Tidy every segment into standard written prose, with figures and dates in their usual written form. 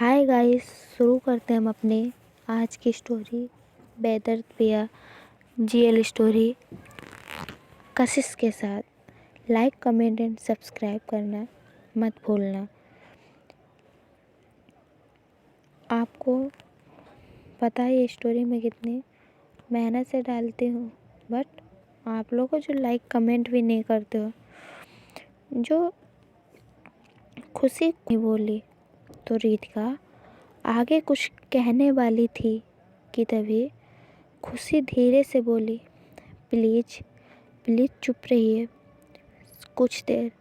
Hi guys, शुरू करते हैं हम अपने आज की स्टोरी बेदर्द पिया जीएल स्टोरी कशिश के साथ। लाइक कमेंट एंड सब्सक्राइब करना मत भूलना। आपको पता है ये स्टोरी मैं कितनी मेहनत से डालती हूँ, बट आप लोगों जो लाइक कमेंट भी नहीं करते हो। जो खुशी नहीं बोली तो रितिका आगे कुछ कहने वाली थी कि तभी खुशी धीरे से बोली, प्लीज़ प्लीज़ चुप रहिए कुछ देर,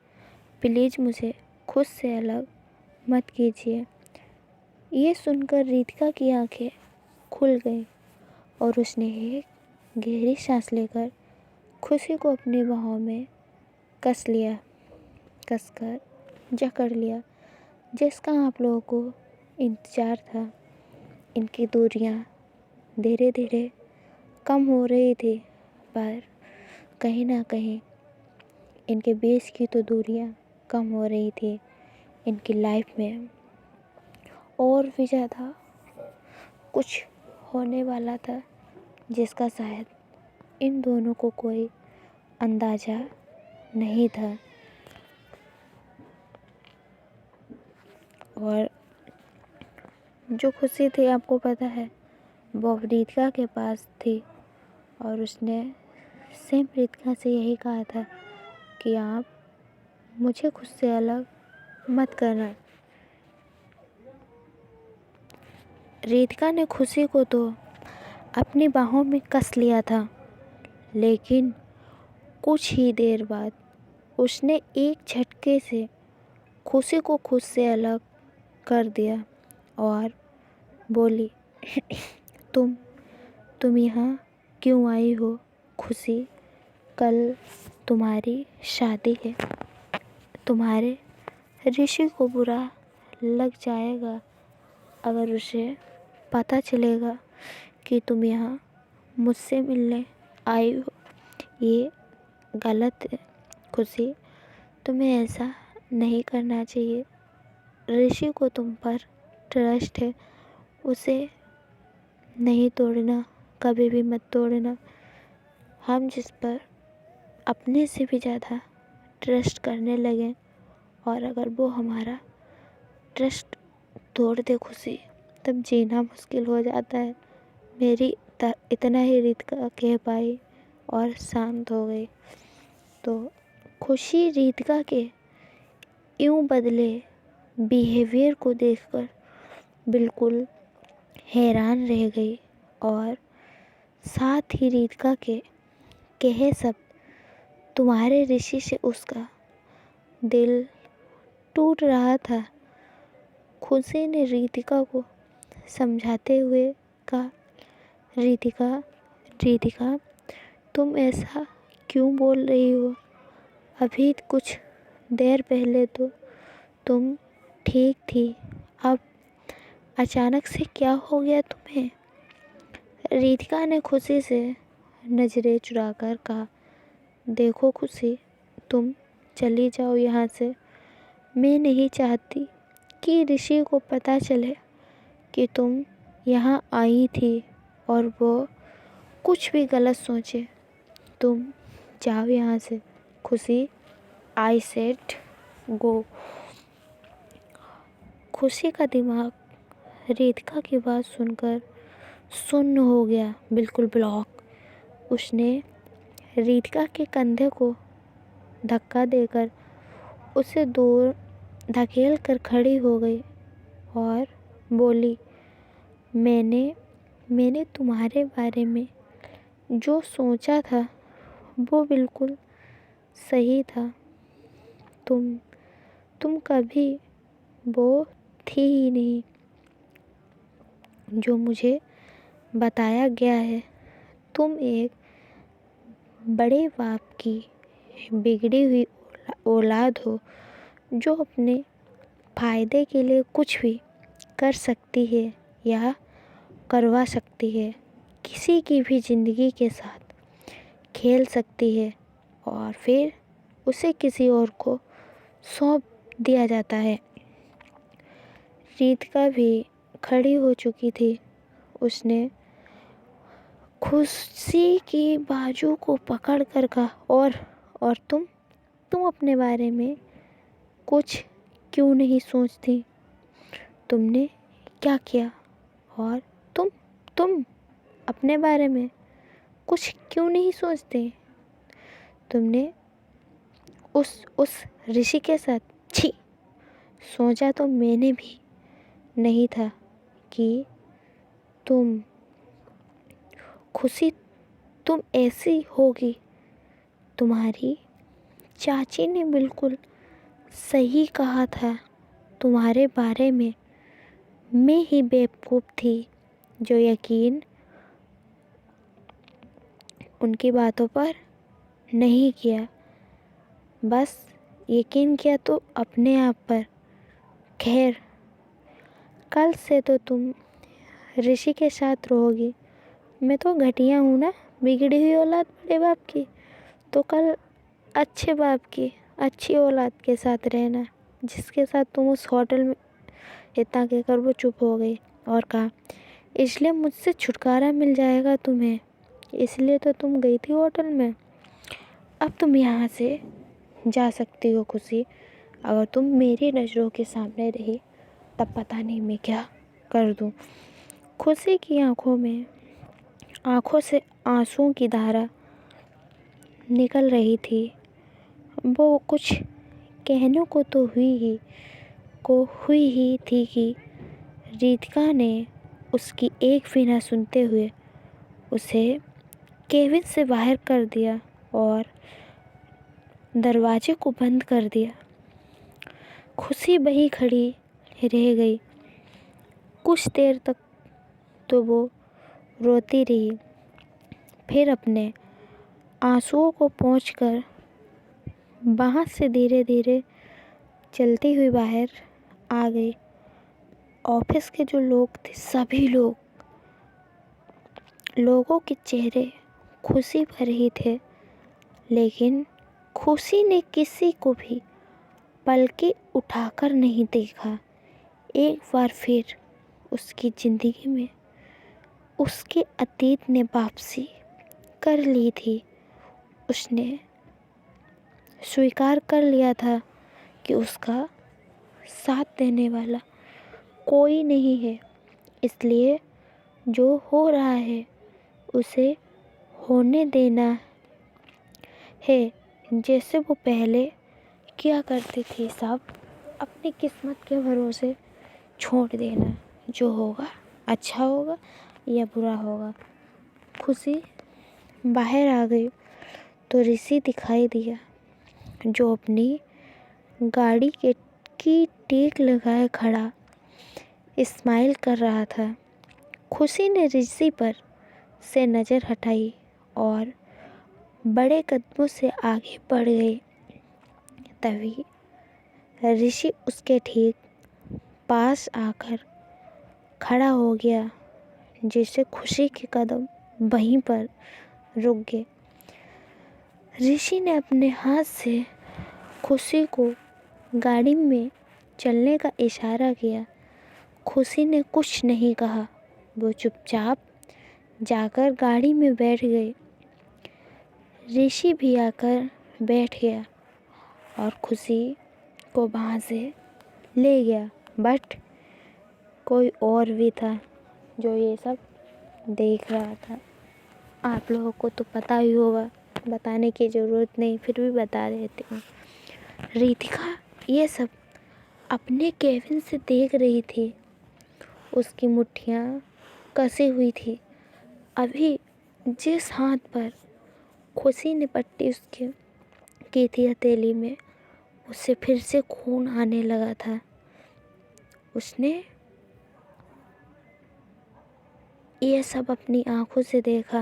प्लीज़ मुझे खुद से अलग मत कीजिए। ये सुनकर रितिका की आंखें खुल गईं और उसने एक गहरी सांस लेकर खुशी को अपनी बाहों में कसकर जकड़ लिया, जिसका आप लोगों को इंतज़ार था। इनकी दूरियां धीरे धीरे कम हो रही थी, पर कहीं ना कहीं इनके बीच की तो दूरियां कम हो रही थी। इनकी लाइफ में और भी ज़्यादा कुछ होने वाला था, जिसका शायद इन दोनों को कोई अंदाज़ा नहीं था। और जो खुशी थी, आपको पता है, वो रितिका के पास थी और उसने सेम रितिका से यही कहा था कि आप मुझे खुद से अलग मत करना। रितिका ने खुशी को तो अपनी बाहों में कस लिया था, लेकिन कुछ ही देर बाद उसने एक झटके से खुशी को खुद से अलग कर दिया और बोली, तुम यहाँ क्यों आई हो खुशी? कल तुम्हारी शादी है। तुम्हारे ऋषि को बुरा लग जाएगा अगर उसे पता चलेगा कि तुम यहाँ मुझसे मिलने आई हो। ये गलत है खुशी, तुम्हें ऐसा नहीं करना चाहिए। ऋषि को तुम पर ट्रस्ट है, उसे नहीं तोड़ना, कभी भी मत तोड़ना। हम जिस पर अपने से भी ज़्यादा ट्रस्ट करने लगे और अगर वो हमारा ट्रस्ट तोड़ दे खुशी, तब जीना मुश्किल हो जाता है। मेरी इतना ही रितिका कह पाई और शांत हो गई। तो खुशी रितिका के यूं बदले बिहेवियर को देखकर बिल्कुल हैरान रह गई और साथ ही रितिका के कहे शब्द, तुम्हारे ऋषि से उसका दिल टूट रहा था। खुशी ने रितिका को समझाते हुए कहा, रितिका तुम ऐसा क्यों बोल रही हो? अभी कुछ देर पहले तो तुम ठीक थी, अब अचानक से क्या हो गया तुम्हें? रितिका ने खुशी से नज़रें चुराकर कहा, देखो खुशी, तुम चली जाओ यहाँ से। मैं नहीं चाहती कि ऋषि को पता चले कि तुम यहाँ आई थी और वो कुछ भी गलत सोचे। तुम जाओ यहाँ से खुशी, आई सेड गो। खुशी का दिमाग रितिका की बात सुनकर सुन्न हो गया, बिल्कुल ब्लॉक। उसने रितिका के कंधे को धक्का देकर उसे दूर धकेल कर खड़ी हो गई और बोली, मैंने तुम्हारे बारे में जो सोचा था वो बिल्कुल सही था। तुम कभी वो थी ही नहीं जो मुझे बताया गया है। तुम एक बड़े बाप की बिगड़ी हुई औलाद हो, जो अपने फ़ायदे के लिए कुछ भी कर सकती है या करवा सकती है। किसी की भी ज़िंदगी के साथ खेल सकती है और फिर उसे किसी और को सौंप दिया जाता है। रितिका भी खड़ी हो चुकी थी। उसने खुशी की बाजू को पकड़ कर कहा, और तुम अपने बारे में कुछ क्यों नहीं सोचती? तुमने क्या किया? और तुम अपने बारे में कुछ क्यों नहीं सोचते? तुमने उस ऋषि के साथ, छी, सोचा तो मैंने भी नहीं था कि खुशी तुम ऐसी होगी। तुम्हारी चाची ने बिल्कुल सही कहा था। तुम्हारे बारे में मैं ही बेवकूफ़ थी जो यकीन उनकी बातों पर नहीं किया। बस यकीन किया तो अपने आप पर। खैर, कल से तो तुम ऋषि के साथ रहोगी। मैं तो घटिया हूँ ना, बिगड़ी हुई औलाद बड़े बाप की। तो कल अच्छे बाप की अच्छी औलाद के साथ रहना, जिसके साथ तुम उस होटल में। इतना कहकर वो चुप हो गई और कहा, इसलिए मुझसे छुटकारा मिल जाएगा तुम्हें, इसलिए तो तुम गई थी होटल में। अब तुम यहाँ से जा सकती हो खुशी। अगर तुम मेरी नज़रों के सामने रही तब पता नहीं मैं क्या कर दूँ। खुशी की आँखों से आंसुओं की धारा निकल रही थी। वो कुछ कहने को तो हुई ही थी कि रितिका ने उसकी एक भी ना सुनते हुए उसे केबिन से बाहर कर दिया और दरवाजे को बंद कर दिया। खुशी वहीं खड़ी रह गई। कुछ देर तक तो वो रोती रही, फिर अपने आंसुओं को पोंछकर वहाँ से धीरे धीरे चलती हुई बाहर आ गई। ऑफिस के जो लोग थे, सभी लोगों के चेहरे खुशी भर ही थे, लेकिन खुशी ने किसी को भी पलके उठाकर नहीं देखा। एक बार फिर उसकी ज़िंदगी में उसके अतीत ने वापसी कर ली थी। उसने स्वीकार कर लिया था कि उसका साथ देने वाला कोई नहीं है, इसलिए जो हो रहा है उसे होने देना है। जैसे वो पहले किया करती थी, सब अपनी किस्मत के भरोसे छोड़ देना। जो होगा अच्छा होगा या बुरा होगा। खुशी बाहर आ गई तो ऋषि दिखाई दिया, जो अपनी गाड़ी की टेक लगाए खड़ा स्माइल कर रहा था। खुशी ने ऋषि पर से नज़र हटाई और बड़े कदमों से आगे बढ़ गई। तभी ऋषि उसके ठीक पास आकर खड़ा हो गया, जिससे खुशी के कदम वहीं पर रुक गए। ऋषि ने अपने हाथ से खुशी को गाड़ी में चलने का इशारा किया। खुशी ने कुछ नहीं कहा, वो चुपचाप जाकर गाड़ी में बैठ गई। ऋषि भी आकर बैठ गया और खुशी को वहाँ से ले गया। बट कोई और भी था जो ये सब देख रहा था। आप लोगों को तो पता ही होगा, बताने की ज़रूरत नहीं, फिर भी बता देती हूँ। रितिका ये सब अपने केबिन से देख रही थी। उसकी मुट्ठियाँ कसी हुई थी। अभी जिस हाथ पर खुशी ने पट्टी उसके की थी हथेली में, उससे फिर से खून आने लगा था। उसने ये सब अपनी आंखों से देखा,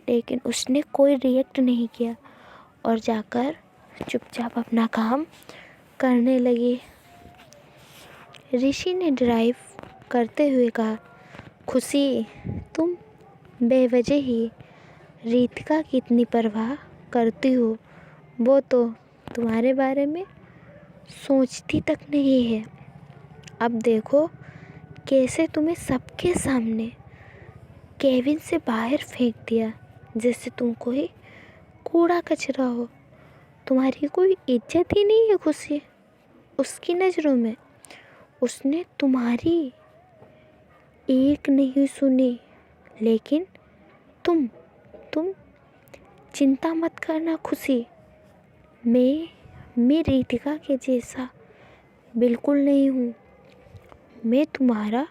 लेकिन उसने कोई रिएक्ट नहीं किया और जाकर चुपचाप अपना काम करने लगी। ऋषि ने ड्राइव करते हुए कहा, खुशी, तुम बेवजह ही रितिका की इतनी परवाह करती हो। वो तो तुम्हारे बारे में सोचती तक नहीं है। अब देखो कैसे तुम्हें सबके सामने केबिन से बाहर फेंक दिया, जैसे तुम कोई कूड़ा कचरा हो। तुम्हारी कोई इज्जत ही नहीं है खुशी उसकी नज़रों में। उसने तुम्हारी एक नहीं सुनी, लेकिन तुम चिंता मत करना खुशी। मैं रितिका के जैसा बिल्कुल नहीं हूँ। मैं तुम्हारा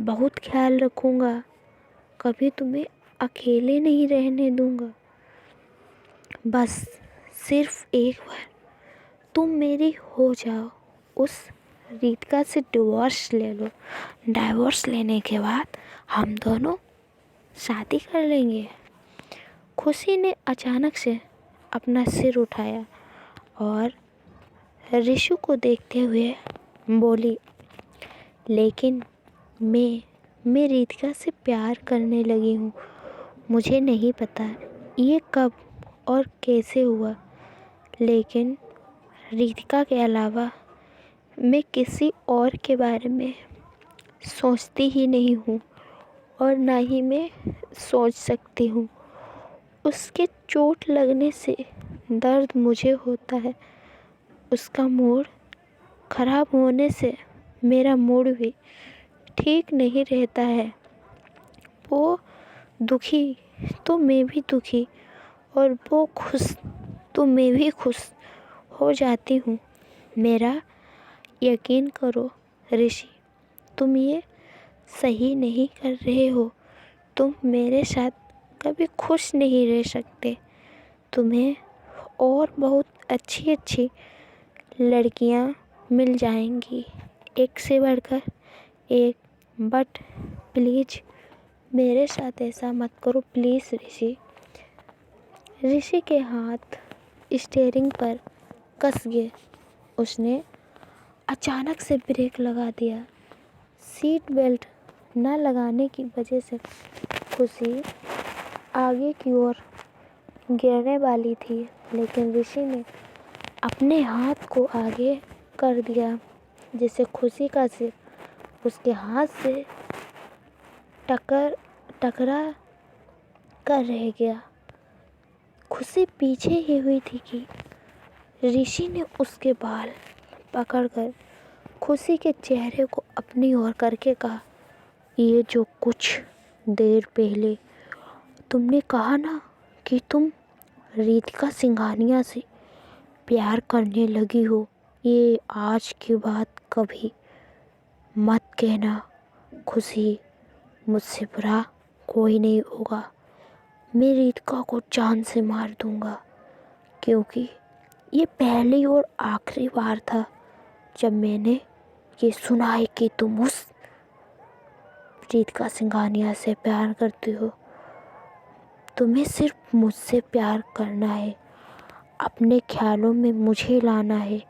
बहुत ख्याल रखूँगा, कभी तुम्हें अकेले नहीं रहने दूँगा। बस सिर्फ एक बार तुम मेरी हो जाओ, उस रितिका से डिवोर्स ले लो। डिवोर्स लेने के बाद हम दोनों शादी कर लेंगे। खुशी ने अचानक से अपना सिर उठाया और ऋषु को देखते हुए बोली, लेकिन मैं रितिका से प्यार करने लगी हूँ। मुझे नहीं पता ये कब और कैसे हुआ, लेकिन रितिका के अलावा मैं किसी और के बारे में सोचती ही नहीं हूँ और ना ही मैं सोच सकती हूँ। उसके चोट लगने से दर्द मुझे होता है, उसका मूड ख़राब होने से मेरा मूड भी ठीक नहीं रहता है। वो दुखी तो मैं भी दुखी, और वो खुश तो मैं भी खुश हो जाती हूँ। मेरा यकीन करो ऋषि, तुम ये सही नहीं कर रहे हो। तुम मेरे साथ कभी खुश नहीं रह सकते। तुम्हें और बहुत अच्छी अच्छी लड़कियां मिल जाएंगी, एक से बढ़कर एक। बट प्लीज़ मेरे साथ ऐसा मत करो प्लीज़ ऋषि। ऋषि के हाथ स्टीयरिंग पर कस गए। उसने अचानक से ब्रेक लगा दिया। सीट बेल्ट न लगाने की वजह से खुशी आगे की ओर गिरने वाली थी, लेकिन ऋषि ने अपने हाथ को आगे कर दिया, जिससे खुशी का सिर उसके हाथ से टकरा कर रह गया। खुशी पीछे ही हुई थी कि ऋषि ने उसके बाल पकड़कर खुशी के चेहरे को अपनी ओर करके कहा, ये जो कुछ देर पहले तुमने कहा ना कि तुम रितिका सिंघानिया से प्यार करने लगी हो, ये आज के बाद कभी मत कहना खुशी। मुझसे बुरा कोई नहीं होगा। मैं रितिका को जान से मार दूंगा, क्योंकि ये पहली और आखिरी बार था जब मैंने ये सुना है कि तुम उस रितिका सिंघानिया से प्यार करती हो। तुम्हें सिर्फ मुझसे प्यार करना है, अपने ख्यालों में मुझे लाना है,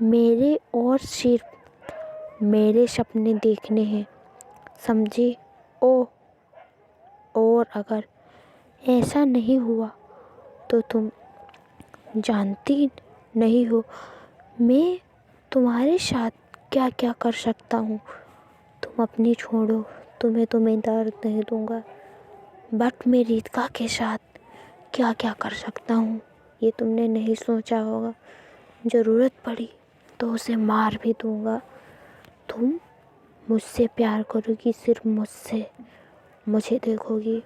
मेरे और सिर्फ मेरे सपने देखने हैं, समझी? और अगर ऐसा नहीं हुआ तो तुम जानती नहीं हो मैं तुम्हारे साथ क्या क्या कर सकता हूँ। तुम अपनी छोड़ो, तुम्हें तो मैं दर्द नहीं दूँगा, बट मैं रितिका के साथ क्या क्या कर सकता हूँ ये तुमने नहीं सोचा होगा। ज़रूरत पड़ी तो उसे मार भी दूँगा। तुम मुझसे प्यार करोगी, सिर्फ मुझसे, मुझे देखोगी।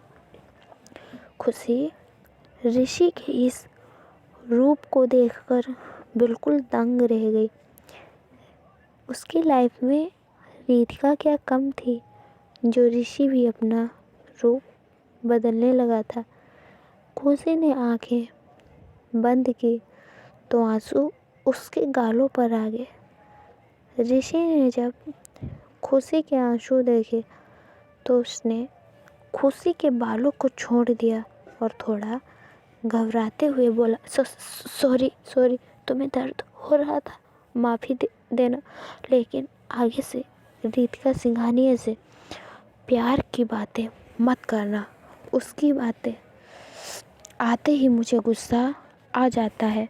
खुशी ऋषि के इस रूप को देखकर बिल्कुल दंग रह गई। उसकी लाइफ में रितिका क्या कम थी जो ऋषि भी अपना रूप बदलने लगा था। खुशी ने आंखें बंद की तो आंसू उसके गालों पर आ गए। ऋषि ने जब खुशी के आंसू देखे तो उसने खुशी के बालों को छोड़ दिया और थोड़ा घबराते हुए बोला, सॉरी, तुम्हें दर्द हो रहा था, माफ़ी देना, लेकिन आगे से रितिका सिंघानिया से प्यार की बातें मत करना। उसकी बातें आते ही मुझे गुस्सा आ जाता है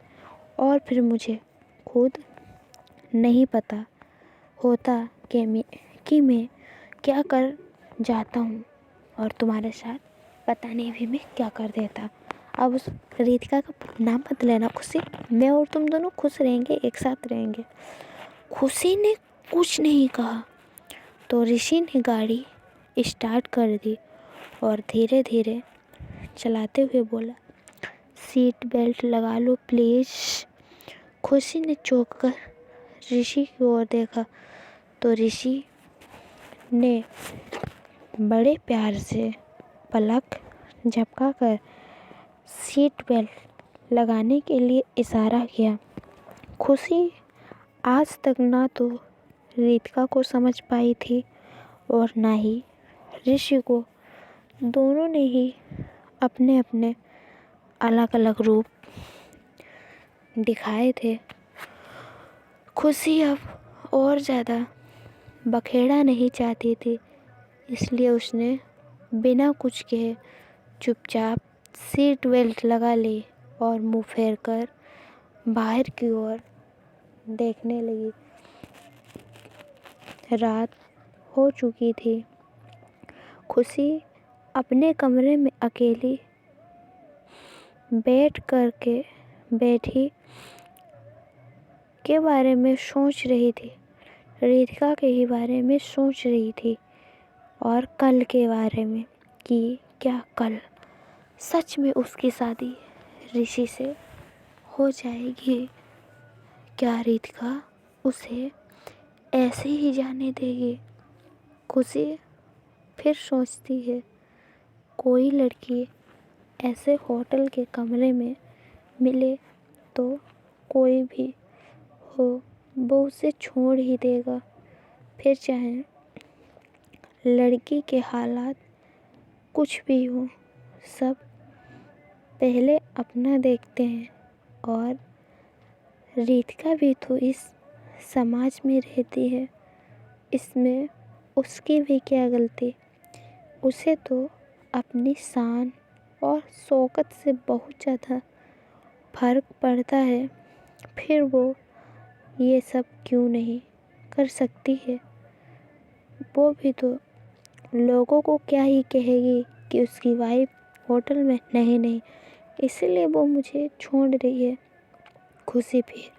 और फिर मुझे खुद नहीं पता होता कि मैं क्या कर जाता हूँ और तुम्हारे साथ पता नहीं भी मैं क्या कर देता। अब उस रितिका का नाम मत लेना खुशी, मैं और तुम दोनों खुश रहेंगे, एक साथ रहेंगे। खुशी ने कुछ नहीं कहा तो ऋषि ने गाड़ी स्टार्ट कर दी और धीरे धीरे चलाते हुए बोला, सीट बेल्ट लगा लो प्लीज़। खुशी ने चौंक कर ऋषि की ओर देखा तो ऋषि ने बड़े प्यार से पलक झपकाकर सीट बेल्ट लगाने के लिए इशारा किया। खुशी आज तक ना तो रितिका को समझ पाई थी और ना ही ऋषि को। दोनों ने ही अपने अपने अलग अलग रूप दिखाए थे। खुशी अब और ज़्यादा बखेड़ा नहीं चाहती थी, इसलिए उसने बिना कुछ कहे चुपचाप सीट बेल्ट लगा ली और मुंह फेर कर बाहर की ओर देखने लगी। रात हो चुकी थी। खुशी अपने कमरे में अकेली बैठी के बारे में सोच रही थी, रितिका के ही बारे में सोच रही थी और कल के बारे में कि क्या कल सच में उसकी शादी ऋषि से हो जाएगी। क्या रितिका उसे ऐसे ही जाने देगी। खुशी फिर सोचती है, कोई लड़की ऐसे होटल के कमरे में मिले तो कोई भी हो वो उसे छोड़ ही देगा, फिर चाहे लड़की के हालात कुछ भी हो। सब पहले अपना देखते हैं। और रितिका भी तो इस समाज में रहती है, इसमें उसकी भी क्या गलती। उसे तो अपनी शान और शौकत से बहुत ज़्यादा फर्क पड़ता है, फिर वो ये सब क्यों नहीं कर सकती है। वो भी तो लोगों को क्या ही कहेगी कि उसकी वाइफ होटल में नहीं, इसलिए वो मुझे छोड़ रही है। खुशी फिर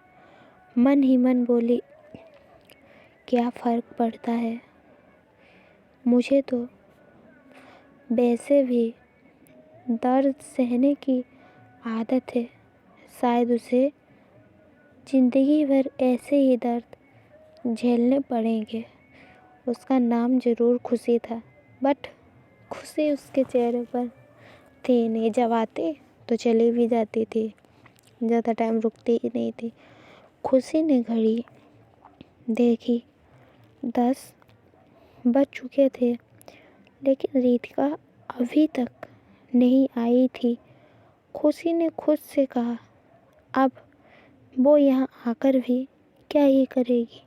मन ही मन बोली, क्या फ़र्क पड़ता है, मुझे तो वैसे भी दर्द सहने की आदत है, शायद उसे ज़िंदगी भर ऐसे ही दर्द झेलने पड़ेंगे। उसका नाम ज़रूर खुशी था, बट खुशी उसके चेहरे पर थी नहीं। जब आती तो चली भी जाती थी, ज़्यादा टाइम रुकती ही नहीं थी। खुशी ने घड़ी देखी, 10 बज चुके थे, लेकिन रितिका अभी तक नहीं आई थी। खुशी ने खुद से कहा, अब वो यहाँ आकर भी क्या ही करेगी।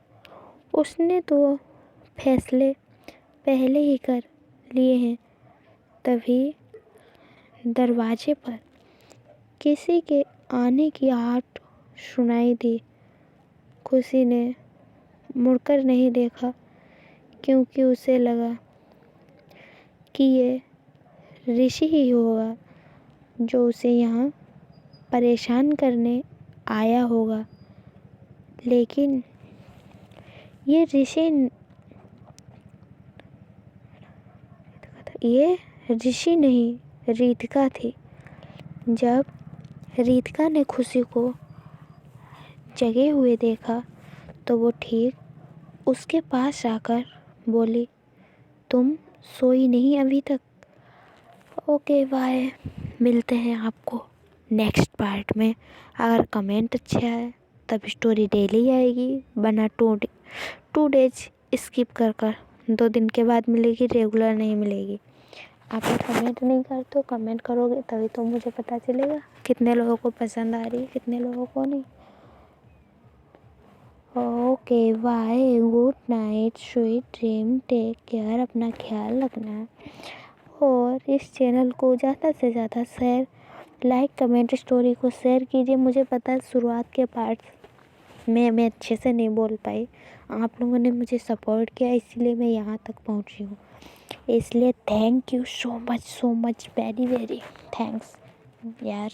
उसने तो फैसले पहले ही कर लिए हैं। तभी दरवाजे पर किसी के आने की आहट सुनाई दी। खुशी ने मुड़कर नहीं देखा, क्योंकि उसे लगा कि ये ऋषि ही होगा जो उसे यहाँ परेशान करने आया होगा। लेकिन ये ऋषि नहीं, रितिका थी। जब रितिका ने खुशी को जगे हुए देखा तो वो ठीक उसके पास आकर बोली, तुम सोई नहीं अभी तक? ओके बाय, मिलते हैं आपको नेक्स्ट पार्ट में। अगर कमेंट अच्छा है तब स्टोरी डेली आएगी, वरना 2 डेज स्किप कर 2 दिन के बाद मिलेगी, रेगुलर नहीं मिलेगी। आप कमेंट नहीं करते हो, कमेंट करोगे तभी तो मुझे पता चलेगा कितने लोगों को पसंद आ रही है, कितने लोगों को नहीं। Okay bye, good night, sweet dream, take care, अपना ख्याल रखना। और इस चैनल को ज़्यादा से ज़्यादा शेयर, लाइक, कमेंट, स्टोरी को शेयर कीजिए। मुझे पता है शुरुआत के पार्ट्स मैं अच्छे से नहीं बोल पाई। आप लोगों ने मुझे सपोर्ट किया, इसीलिए मैं यहाँ तक पहुँची हूँ। इसलिए thank you so much, very very thanks यार।